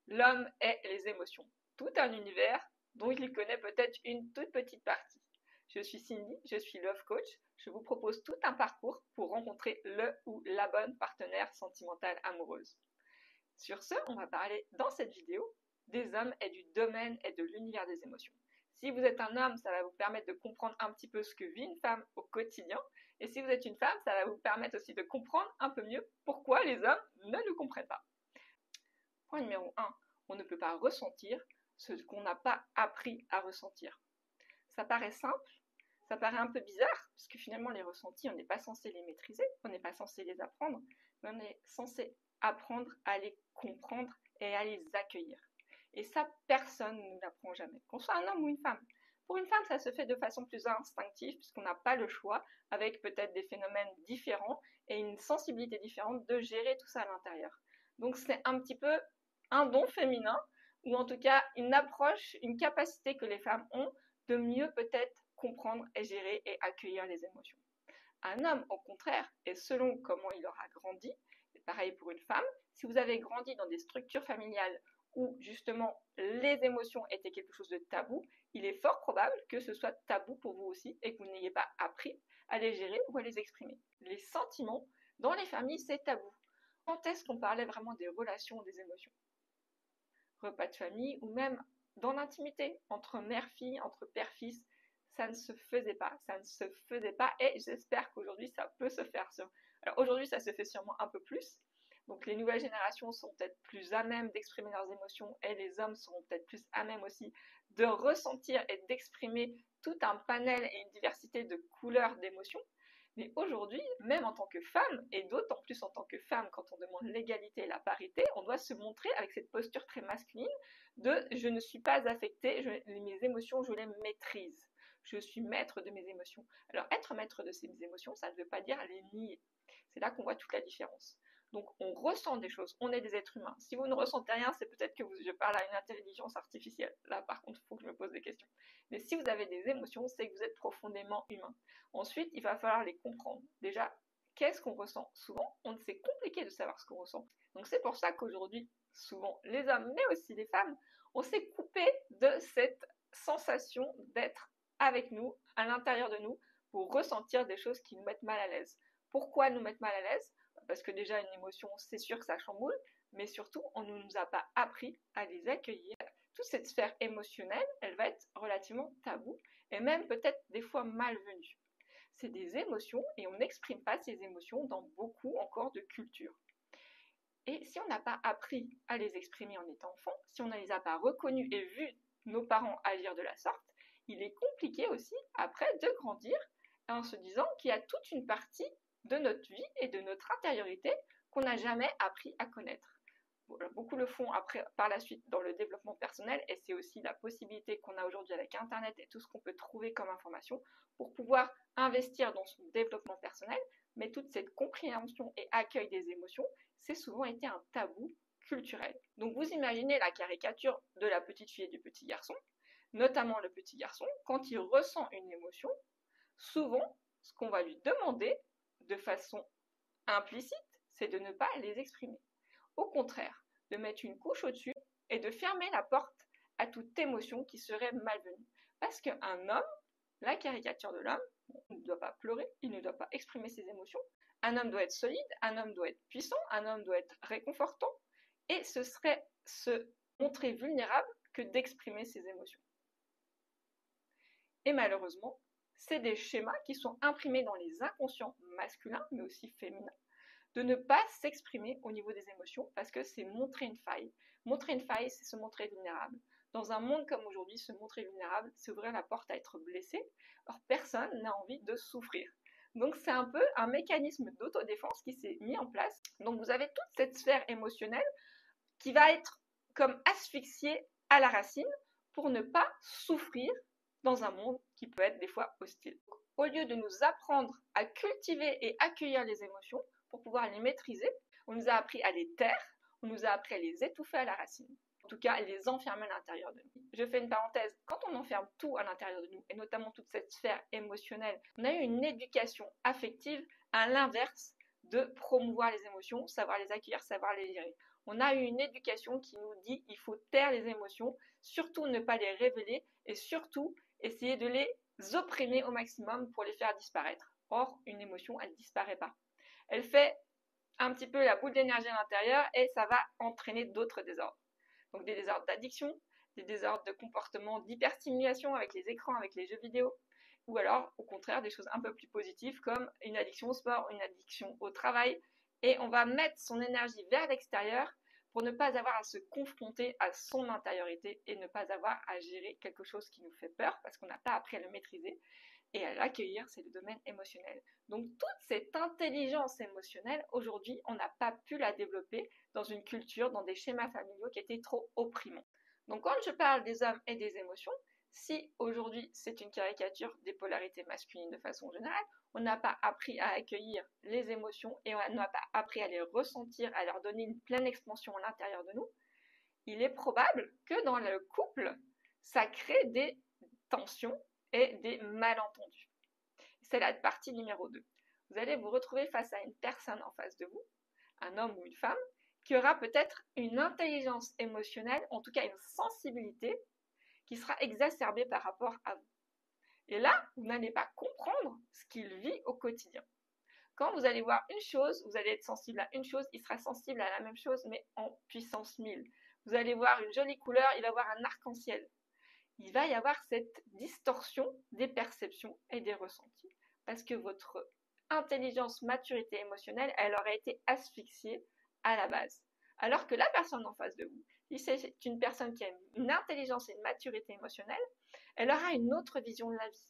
L'homme est les émotions, tout un univers dont il connaît peut-être une toute petite partie. Je suis Cindy, je suis Love Coach. Je vous propose tout un parcours pour rencontrer le ou la bonne partenaire sentimentale amoureuse. Sur ce, on va parler dans cette vidéo des hommes et du domaine et de l'univers des émotions. Si vous êtes un homme, ça va vous permettre de comprendre un petit peu ce que vit une femme au quotidien. Et si vous êtes une femme, ça va vous permettre aussi de comprendre un peu mieux pourquoi les hommes ne nous comprennent pas. Point numéro 1, on ne peut pas ressentir ce qu'on n'a pas appris à ressentir. Ça paraît simple, ça paraît un peu bizarre, parce que finalement les ressentis, on n'est pas censé les maîtriser, on n'est pas censé les apprendre, mais on est censé apprendre à les comprendre et à les accueillir. Et ça, personne ne nous l'apprend jamais, qu'on soit un homme ou une femme. Pour une femme, ça se fait de façon plus instinctive, puisqu'on n'a pas le choix, avec peut-être des phénomènes différents et une sensibilité différente, de gérer tout ça à l'intérieur. Donc c'est un petit peu un don féminin, ou en tout cas une approche, une capacité que les femmes ont de mieux peut-être comprendre et gérer et accueillir les émotions. Un homme, au contraire, et selon comment il aura grandi, et pareil pour une femme, si vous avez grandi dans des structures familiales où justement les émotions étaient quelque chose de tabou, il est fort probable que ce soit tabou pour vous aussi et que vous n'ayez pas appris à les gérer ou à les exprimer. Les sentiments, dans les familles, c'est tabou. Quand est-ce qu'on parlait vraiment des relations, des émotions? Repas de famille ou même dans l'intimité, entre mère-fille, entre père-fils, ça ne se faisait pas et j'espère qu'aujourd'hui ça peut se faire. Alors aujourd'hui ça se fait sûrement un peu plus, donc les nouvelles générations sont peut-être plus à même d'exprimer leurs émotions et les hommes seront peut-être plus à même aussi de ressentir et d'exprimer tout un panel et une diversité de couleurs d'émotions. Mais aujourd'hui, même en tant que femme, et d'autant plus en tant que femme, quand on demande l'égalité et la parité, on doit se montrer avec cette posture très masculine de « je ne suis pas affectée, mes émotions, je les maîtrise. Je suis maître de mes émotions ». Alors, être maître de ses émotions, ça ne veut pas dire les nier. C'est là qu'on voit toute la différence. Donc, on ressent des choses, on est des êtres humains. Si vous ne ressentez rien, c'est peut-être que je parle à une intelligence artificielle. Là, par contre, il faut que je me pose des questions. Mais si vous avez des émotions, c'est que vous êtes profondément humain. Ensuite, il va falloir les comprendre. Déjà, qu'est-ce qu'on ressent? Souvent, c'est compliqué de savoir ce qu'on ressent. Donc, c'est pour ça qu'aujourd'hui, souvent, les hommes, mais aussi les femmes, on s'est coupé de cette sensation d'être avec nous, à l'intérieur de nous, pour ressentir des choses qui nous mettent mal à l'aise. Pourquoi nous mettre mal à l'aise? Parce que déjà, une émotion, c'est sûr que ça chamboule, mais surtout, on ne nous a pas appris à les accueillir. Toute cette sphère émotionnelle, elle va être relativement taboue, et même peut-être des fois malvenue. C'est des émotions, et on n'exprime pas ces émotions dans beaucoup encore de cultures. Et si on n'a pas appris à les exprimer en étant enfant, si on ne les a pas reconnus et vus nos parents agir de la sorte, il est compliqué aussi après de grandir en se disant qu'il y a toute une partie de notre vie et de notre intériorité qu'on n'a jamais appris à connaître. Beaucoup le font après, par la suite dans le développement personnel, et c'est aussi la possibilité qu'on a aujourd'hui avec Internet et tout ce qu'on peut trouver comme information pour pouvoir investir dans son développement personnel, mais toute cette compréhension et accueil des émotions, c'est souvent été un tabou culturel. Donc vous imaginez la caricature de la petite fille et du petit garçon, notamment le petit garçon, quand il ressent une émotion, souvent, ce qu'on va lui demander de façon implicite, c'est de ne pas les exprimer. Au contraire, de mettre une couche au-dessus et de fermer la porte à toute émotion qui serait malvenue. Parce qu'un homme, la caricature de l'homme, il ne doit pas pleurer, il ne doit pas exprimer ses émotions. Un homme doit être solide, un homme doit être puissant, un homme doit être réconfortant, et ce serait se montrer vulnérable que d'exprimer ses émotions. Et malheureusement, c'est des schémas qui sont imprimés dans les inconscients masculins, mais aussi féminins, de ne pas s'exprimer au niveau des émotions parce que c'est montrer une faille. Montrer une faille, c'est se montrer vulnérable. Dans un monde comme aujourd'hui, se montrer vulnérable, c'est ouvrir la porte à être blessé. Or, personne n'a envie de souffrir. Donc, c'est un peu un mécanisme d'autodéfense qui s'est mis en place. Donc, vous avez toute cette sphère émotionnelle qui va être comme asphyxiée à la racine pour ne pas souffrir dans un monde qui peut être des fois hostile. Au lieu de nous apprendre à cultiver et accueillir les émotions, pour pouvoir les maîtriser, on nous a appris à les taire, on nous a appris à les étouffer à la racine. En tout cas, à les enfermer à l'intérieur de nous. Je fais une parenthèse, quand on enferme tout à l'intérieur de nous, et notamment toute cette sphère émotionnelle, on a eu une éducation affective à l'inverse de promouvoir les émotions, savoir les accueillir, savoir les gérer. On a eu une éducation qui nous dit qu'il faut taire les émotions, surtout ne pas les révéler et surtout essayer de les opprimer au maximum pour les faire disparaître. Or, une émotion, elle ne disparaît pas. Elle fait un petit peu la boule d'énergie à l'intérieur et ça va entraîner d'autres désordres. Donc des désordres d'addiction, des désordres de comportement d'hyperstimulation avec les écrans, avec les jeux vidéo, ou alors au contraire des choses un peu plus positives comme une addiction au sport, une addiction au travail, et on va mettre son énergie vers l'extérieur pour ne pas avoir à se confronter à son intériorité et ne pas avoir à gérer quelque chose qui nous fait peur parce qu'on n'a pas appris à le maîtriser et à l'accueillir, c'est le domaine émotionnel. Donc toute cette intelligence émotionnelle, aujourd'hui, on n'a pas pu la développer dans une culture, dans des schémas familiaux qui étaient trop opprimants. Donc quand je parle des hommes et des émotions, si aujourd'hui c'est une caricature des polarités masculines de façon générale, on n'a pas appris à accueillir les émotions et on n'a pas appris à les ressentir, à leur donner une pleine expansion à l'intérieur de nous, il est probable que dans le couple, ça crée des tensions et des malentendus. C'est la partie numéro 2. Vous allez vous retrouver face à une personne en face de vous, un homme ou une femme, qui aura peut-être une intelligence émotionnelle, en tout cas une sensibilité, qui sera exacerbée par rapport à vous. Et là, vous n'allez pas comprendre ce qu'il vit au quotidien. Quand vous allez voir une chose, vous allez être sensible à une chose, il sera sensible à la même chose, mais en puissance 1000. Vous allez voir une jolie couleur, il va voir un arc-en-ciel. Il va y avoir cette distorsion des perceptions et des ressentis. Parce que votre intelligence, maturité émotionnelle, elle aurait été asphyxiée à la base. Alors que la personne en face de vous, si c'est une personne qui a une intelligence et une maturité émotionnelle, elle aura une autre vision de la vie.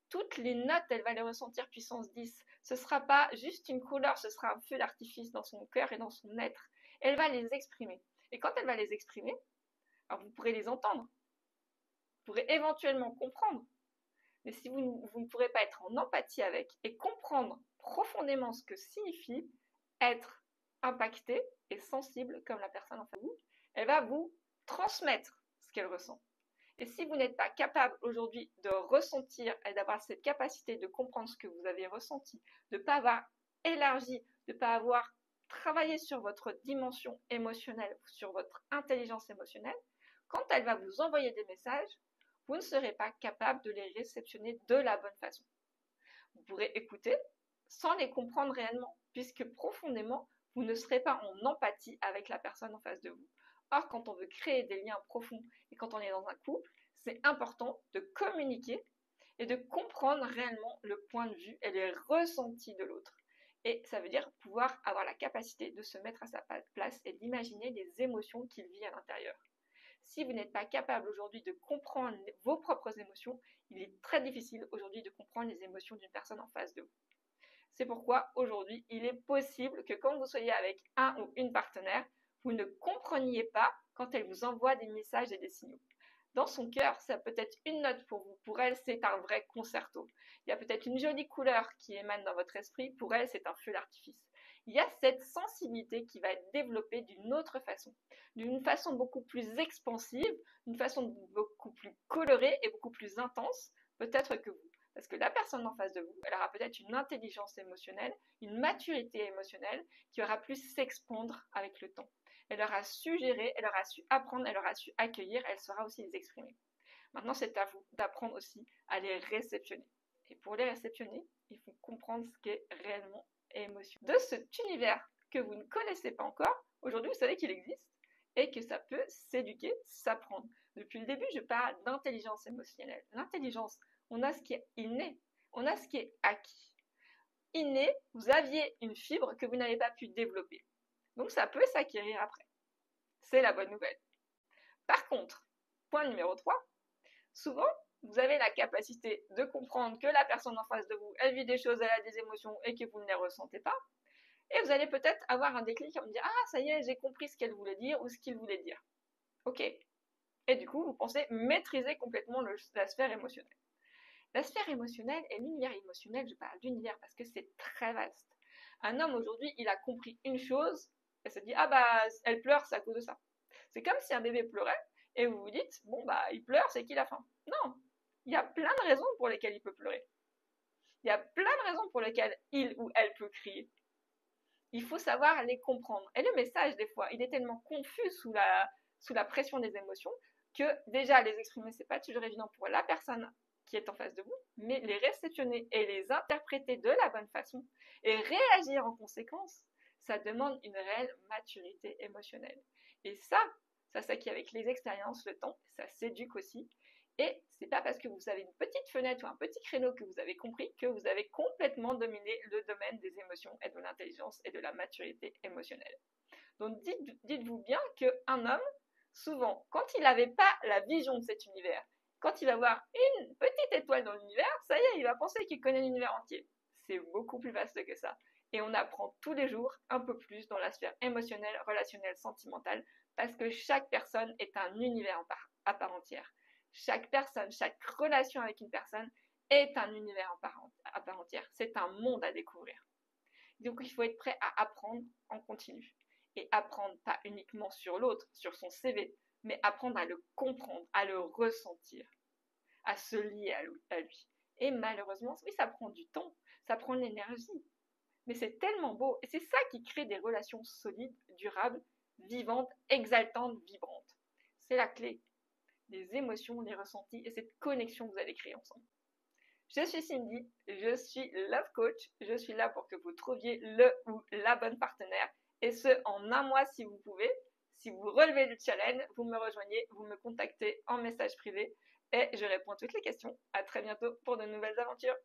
Toutes les notes, elle va les ressentir puissance 10. Ce ne sera pas juste une couleur, ce sera un feu d'artifice dans son cœur et dans son être. Elle va les exprimer. Et quand elle va les exprimer, alors vous pourrez les entendre. Vous pourrez éventuellement comprendre. Mais si vous ne pourrez pas être en empathie avec et comprendre profondément ce que signifie être impacté et sensible comme la personne en face de vous, elle va vous transmettre ce qu'elle ressent. Et si vous n'êtes pas capable aujourd'hui de ressentir et d'avoir cette capacité de comprendre ce que vous avez ressenti, de ne pas avoir élargi, de ne pas avoir travaillé sur votre dimension émotionnelle, sur votre intelligence émotionnelle, quand elle va vous envoyer des messages, vous ne serez pas capable de les réceptionner de la bonne façon. Vous pourrez écouter sans les comprendre réellement, puisque profondément, vous ne serez pas en empathie avec la personne en face de vous. Or, quand on veut créer des liens profonds et quand on est dans un couple, c'est important de communiquer et de comprendre réellement le point de vue et les ressentis de l'autre. Et ça veut dire pouvoir avoir la capacité de se mettre à sa place et d'imaginer les émotions qu'il vit à l'intérieur. Si vous n'êtes pas capable aujourd'hui de comprendre vos propres émotions, il est très difficile aujourd'hui de comprendre les émotions d'une personne en face de vous. C'est pourquoi aujourd'hui, il est possible que quand vous soyez avec un ou une partenaire, vous ne compreniez pas quand elle vous envoie des messages et des signaux. Dans son cœur, ça peut être une note pour vous. Pour elle, c'est un vrai concerto. Il y a peut-être une jolie couleur qui émane dans votre esprit. Pour elle, c'est un feu d'artifice. Il y a cette sensibilité qui va être développée d'une autre façon, d'une façon beaucoup plus expansive, d'une façon beaucoup plus colorée et beaucoup plus intense, peut-être que vous. Parce que la personne en face de vous, elle aura peut-être une intelligence émotionnelle, une maturité émotionnelle qui aura pu s'expandre avec le temps. Elle aura su gérer, elle aura su apprendre, elle aura su accueillir, elle saura aussi les exprimer. Maintenant, c'est à vous d'apprendre aussi à les réceptionner. Et pour les réceptionner, il faut comprendre ce qu'est réellement émotion. De cet univers que vous ne connaissez pas encore, aujourd'hui, vous savez qu'il existe et que ça peut s'éduquer, s'apprendre. Depuis le début, je parle d'intelligence émotionnelle. L'intelligence, on a ce qui est inné, on a ce qui est acquis. Inné, vous aviez une fibre que vous n'avez pas pu développer. Donc ça peut s'acquérir après. C'est la bonne nouvelle. Par contre, point numéro 3, souvent, vous avez la capacité de comprendre que la personne en face de vous, elle vit des choses, elle a des émotions et que vous ne les ressentez pas. Et vous allez peut-être avoir un déclic et me dire « Ah, ça y est, j'ai compris ce qu'elle voulait dire ou ce qu'il voulait dire. » Ok. Et du coup, vous pensez maîtriser complètement la sphère émotionnelle. La sphère émotionnelle et l'univers émotionnel, je parle d'univers parce que c'est très vaste. Un homme aujourd'hui, il a compris une chose, elle se dit « Ah bah, elle pleure, c'est à cause de ça. » C'est comme si un bébé pleurait et vous vous dites « Bon bah, il pleure, c'est qu'il a faim. » Non, il y a plein de raisons pour lesquelles il peut pleurer. Il y a plein de raisons pour lesquelles il ou elle peut crier. Il faut savoir les comprendre. Et le message, des fois, il est tellement confus sous la pression des émotions que déjà les exprimer, c'est pas toujours évident pour la personne qui est en face de vous, mais les réceptionner et les interpréter de la bonne façon et réagir en conséquence, ça demande une réelle maturité émotionnelle. Et ça s'acquiert avec les expériences, le temps, ça s'éduque aussi. Et c'est pas parce que vous avez une petite fenêtre ou un petit créneau que vous avez compris que vous avez complètement dominé le domaine des émotions et de l'intelligence et de la maturité émotionnelle. Donc dites-vous bien qu'un homme, souvent, quand il n'avait pas la vision de cet univers, quand il va voir une petite étoile dans l'univers, ça y est, il va penser qu'il connaît l'univers entier. C'est beaucoup plus vaste que ça. Et on apprend tous les jours un peu plus dans la sphère émotionnelle, relationnelle, sentimentale, parce que chaque personne est un univers à part entière. Chaque personne, chaque relation avec une personne est un univers à part entière. C'est un monde à découvrir. Donc il faut être prêt à apprendre en continu. Et apprendre pas uniquement sur l'autre, sur son CV, mais apprendre à le comprendre, à le ressentir, à se lier à lui. Et malheureusement, oui, ça prend du temps, ça prend de l'énergie. Mais c'est tellement beau. Et c'est ça qui crée des relations solides, durables, vivantes, exaltantes, vibrantes. C'est la clé. Les émotions, les ressentis et cette connexion que vous allez créer ensemble. Je suis Cindy, je suis Love Coach, je suis là pour que vous trouviez le ou la bonne partenaire, et ce en un mois si vous pouvez. Si vous relevez le challenge, vous me rejoignez, vous me contactez en message privé, et je réponds à toutes les questions. À très bientôt pour de nouvelles aventures.